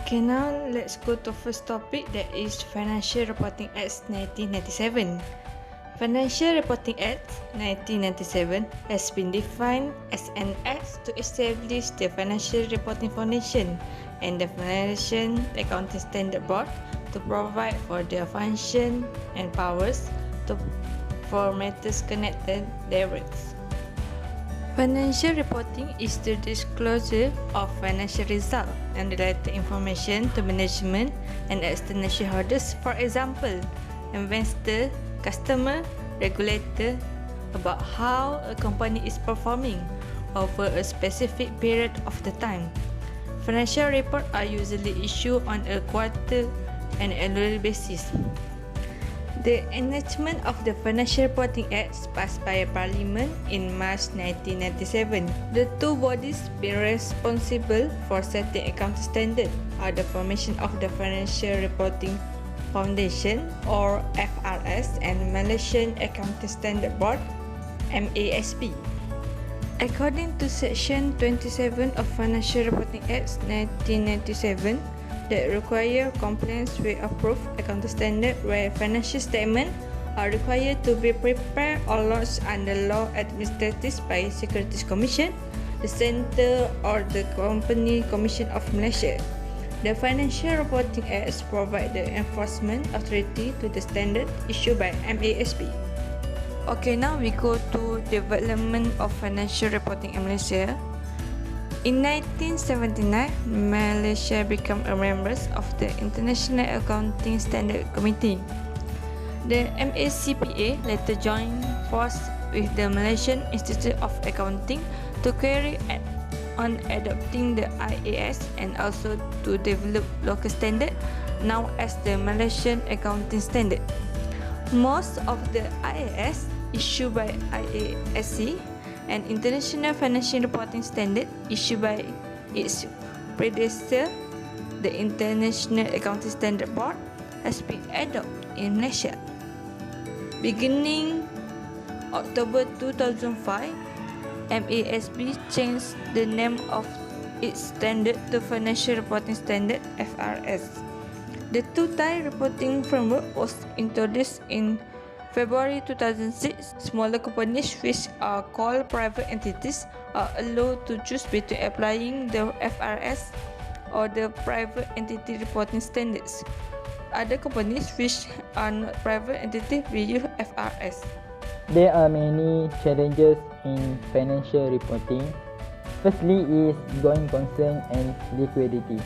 Okay, now let's go to first topic, that is Financial Reporting Act 1997. Financial Reporting Act 1997 has been defined as an act to establish the Financial Reporting Foundation and the Financial Accounting Standard Board to provide for their function and powers for matters connected therewith. Financial reporting is the disclosure of financial results and related information to management and external shareholders, for example, investor, customer, regulator, about how a company is performing over a specific period of the time. Financial reports are usually issued on a quarter and annual basis. The enactment of the Financial Reporting Act passed by Parliament in March 1997. The two bodies being responsible for setting accounting standards are the formation of the Financial Reporting Foundation or FRS and Malaysian Accounting Standard Board MASB. According to Section 27 of Financial Reporting Act 1997, that require compliance with approved accounting standard where financial statements are required to be prepared or lodged under law administered by Securities Commission, the Centre or the Company Commission of Malaysia. The Financial Reporting Act provides the enforcement authority to the standard issued by MASB. Okay, now we go to development of financial reporting in Malaysia. In 1979, Malaysia became a member of the International Accounting Standard Committee. The MACPA later joined forces with the Malaysian Institute of Accounting to carry on adopting the IAS and also to develop local standard known as the Malaysian Accounting Standard. Most of the IAS issued by IASC and International Financial Reporting Standard issued by its predecessor, the International Accounting Standard Board, has been adopted in Malaysia. Beginning October 2005, MASB changed the name of its standard to Financial Reporting Standard FRS. The two-tier reporting framework was introduced in February 2006. Smaller companies, which are called private entities, are allowed to choose between applying the FRS or the private entity reporting standards. Other companies, which are not private entities, will use FRS. There are many challenges in financial reporting. Firstly is going concern and liquidity.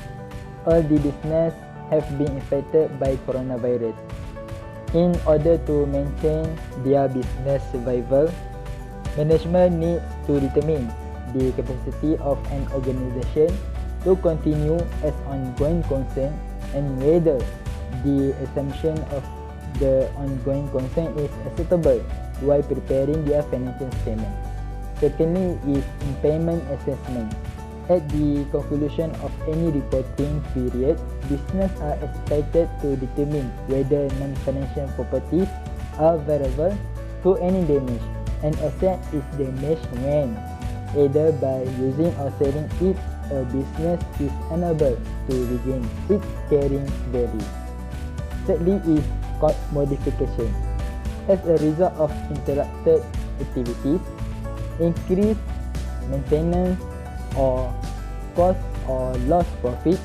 All the business have been affected by coronavirus. In order to maintain their business survival, management needs to determine the capacity of an organization to continue as ongoing concern and whether the assumption of the ongoing concern is acceptable while preparing their financial statement. Secondly is impairment assessment. At the conclusion of any reporting period, business are expected to determine whether non-financial properties are vulnerable to any damage. An asset is damaged when, either by using or selling it, a business is unable to regain its carrying value. Thirdly is cost modification. As a result of interrupted activities, increased maintenance or cost or lost profit,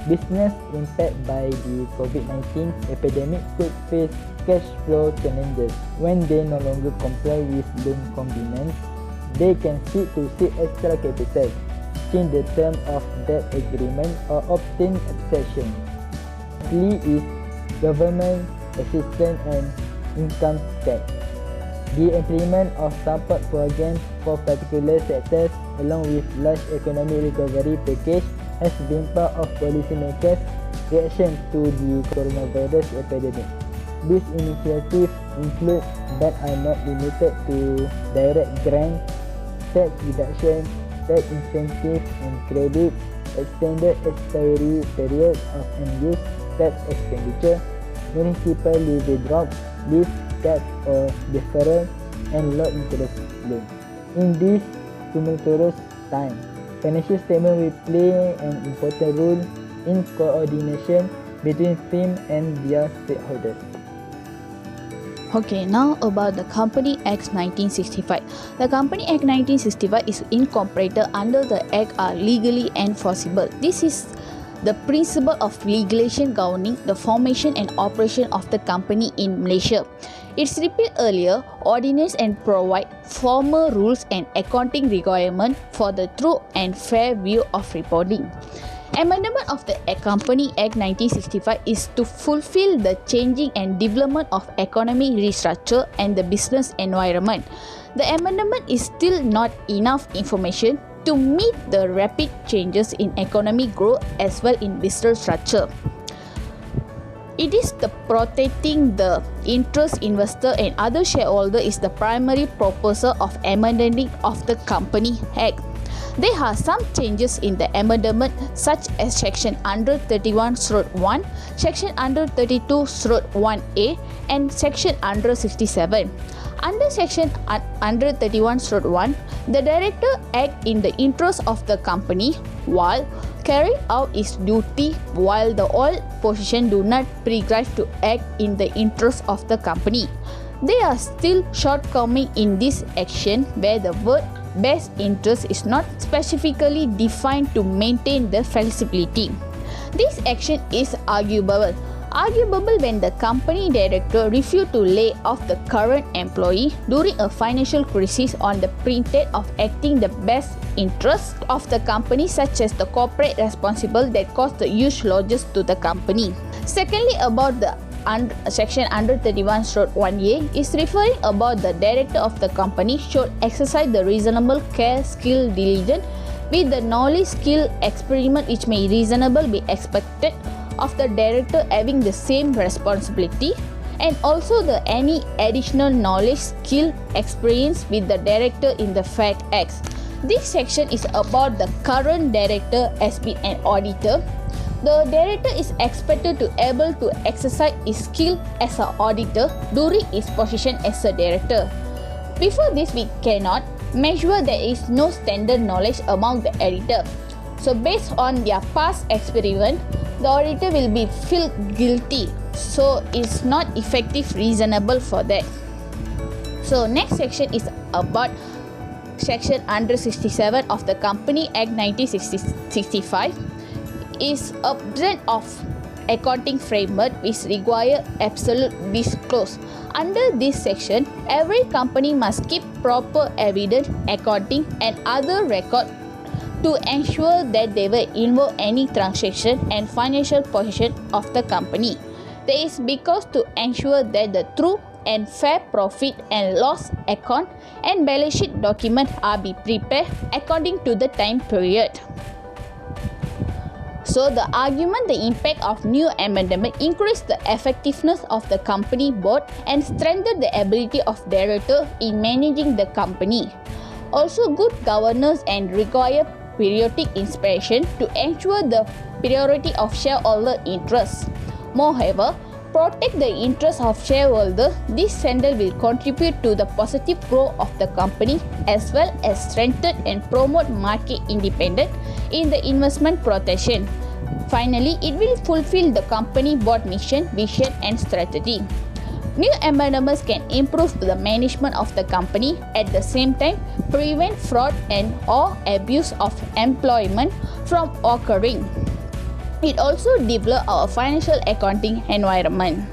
business impacted by the COVID-19 epidemic could face cash flow challenges. When they no longer comply with loan covenants, they can seek extra capital, change the term of debt agreement or obtain accession. Lastly is government assistance and income tax. The implement of support programs for particular sectors along with large economic recovery package has been part of policymakers' reaction to the coronavirus epidemic. These initiatives include but are not limited to direct grants, tax reduction, tax incentives and credits, extended expiry period of unused tax expenditure, municipal levy drop, lease cut or deferral, and low interest loan. In this tumultuous time, financial statement will play an important role in coordination between team and their stakeholders. Okay, now about the Company Act 1965. The Company Act 1965 is incorporated under the Act are legally enforceable. This is the principle of regulation governing the formation and operation of the company in Malaysia. It's repealed earlier ordinance and provide formal rules and accounting requirement for the true and fair view of reporting. Amendment of the Company Act 1965 is to fulfill the changing and development of economic restructure and the business environment. The amendment is still not enough information to meet the rapid changes in economic growth as well in business structure. It is the protecting the interest investor and other shareholder is the primary purpose of amending of the Company Act. There are some changes in the amendment such as Section 131/1, Section 132/1A and Section 167. Under Section 131/1, the director act in the interest of the company while carry out its duty, while the all position do not prescribe to act in the interest of the company. There are still shortcomings in this action where the word best interest is not specifically defined to maintain the flexibility. This action is arguable when the company director refused to lay off the current employee during a financial crisis on the pretext of acting the best interest of the company, such as the corporate responsible that caused the huge losses to the company. Secondly, about the Section 131/1A is referring about the director of the company should exercise the reasonable care, skill, diligence with the knowledge, skill, experiment which may reasonably be expected of the director having the same responsibility, and also the any additional knowledge, skill, experience with the director in the fact acts. This section is about the current director as being an auditor. The director is expected to able to exercise his skill as an auditor during his position as a director. Before this, we cannot measure there is no standard knowledge among the auditor. So based on their past experience, the auditor will be feel guilty. So it's not effective reasonable for that. So next section is about Section 167 of the Company Act 1965. Is a blend of accounting framework which require absolute disclosure. Under this section, every company must keep proper evidence, accounting and other record to ensure that they will involve any transaction and financial position of the company. There is because to ensure that the true and fair profit and loss account and balance sheet document are be prepared according to the time period. So the argument, the impact of new amendment increase the effectiveness of the company board and strengthen the ability of director in managing the company. Also, good governance and require periodic inspection to ensure the priority of shareholder interests. Moreover, protect the interests of shareholder. This standard will contribute to the positive growth of the company as well as strengthen and promote market independence in the investment protection. Finally, it will fulfill the company board mission, vision and strategy. New amendments can improve the management of the company, at the same time prevent fraud and or abuse of employment from occurring. It also develops our financial accounting environment.